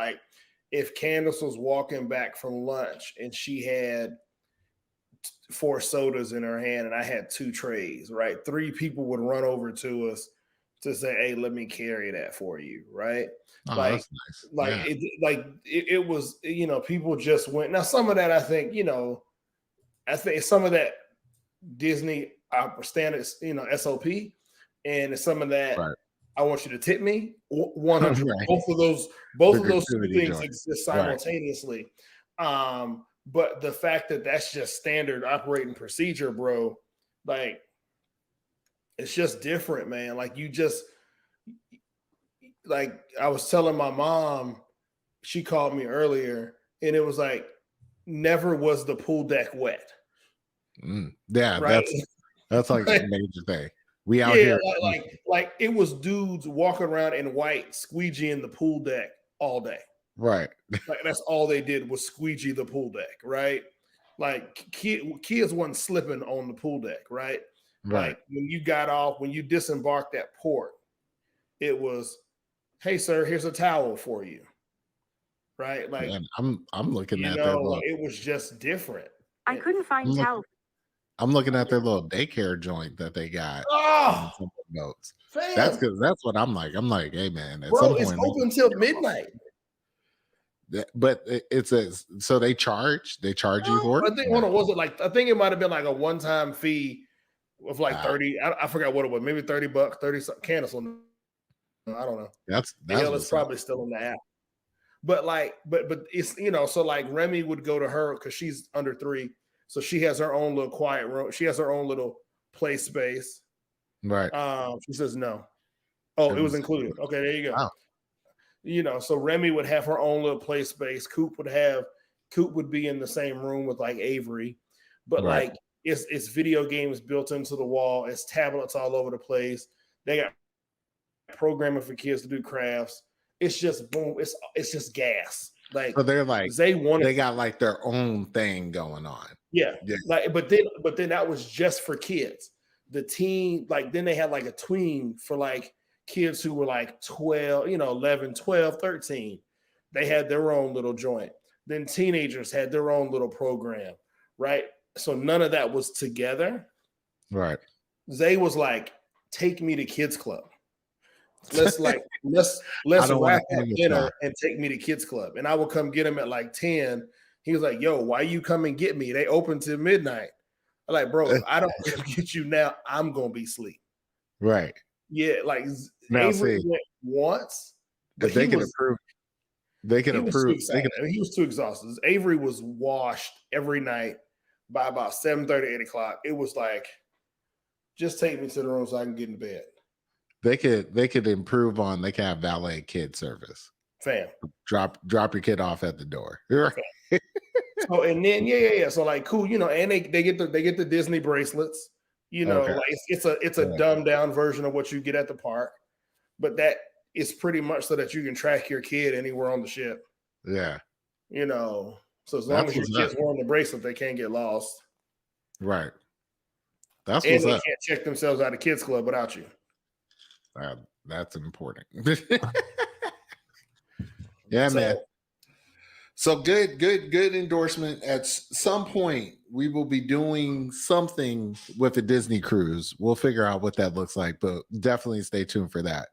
Like if Candace was walking back from lunch and she had 4 sodas in her hand and I had 2 trays, right? 3 people would run over to us to say, "Hey, let me carry that for you," right? Oh, Like, that's nice. Yeah. it was, people just went. Now, some of that, I think, I think some of that Disney standards, SOP, and some of that. Right. I want you to tip me 100. Right. Both The of those 2 gratuity things joint. exist Right. simultaneously. But the fact that that's just standard operating procedure, bro, like it's just different, man. Like like I was telling my mom, she called me earlier, and it was like, never was the pool deck wet. Yeah, Right. that's like a major thing. We out Yeah, here. like it was dudes walking around in white, squeegeeing the pool deck all day. Right. Like that's all they did was squeegee the pool deck, right? Like kids wasn't slipping on the pool deck, right? Right. Like when you got off, when you disembarked at port, it was, "Hey, sir, here's a towel for you," right? Like And I'm looking at their little it was just different. I couldn't I'm find towel. I'm looking at their little daycare joint that they got Oh, on some boats. fam, That's what I'm like. I'm like, hey man, at some bro, it's point, open till midnight. but it's a so they charge you for it. I think, hold on, was it like, I think it might have been like a one-time fee of like 30. I forgot what it was, maybe $30, 30 something. Candace, I don't know. That's It's probably still in the app. But like, but it's, so like Remy would go to her because she's under 3. So she has her own little quiet room. She has her own little play space. right. She says no. Oh, it was included. Okay, there you go. Wow. So Remy would have her own little play space. Coop would be in the same room with like Avery, but Right. like it's video games built into the wall. It's tablets all over the place. They got programming for kids to do crafts. It's just boom. It's just gas. Like So they're like they got like their own thing going on. Yeah. Like, but then that was just for kids. The teen, like then they had like a tween for like kids who were like 12, 11, 12, 13. They had their own little joint. Then teenagers had their own little program, right? So none of that was together. Right. Zay was like, "Take me to kids club. Let's wrap up dinner and take me to kids club." And I would come get him at like 10. He was like, "Yo, why you come and get me? They open till midnight." I'm like, "Bro, if I don't get you now, I'm gonna be asleep." Right. Yeah, like Now, Avery went once, but they can approve. They can approve. He was too exhausted. Avery was washed every night by about 7:30, 8 o'clock. It was like, just take me to the room so I can get in bed. They could improve on. They can have valet kid service. Fam, drop your kid off at the door. Right. So and then yeah. So like cool, and they get the Disney bracelets. Okay. Like it's a dumbed down version of what you get at the park, but that is pretty much so that you can track your kid anywhere on the ship. Yeah. So as long as your kid's wearing the bracelet, they can't get lost. Right. That's and they can't check themselves out of kids club without you. That's important. Yeah, man. So good endorsement. At some point, we will be doing something with the Disney cruise. We'll figure out what that looks like, but definitely stay tuned for that.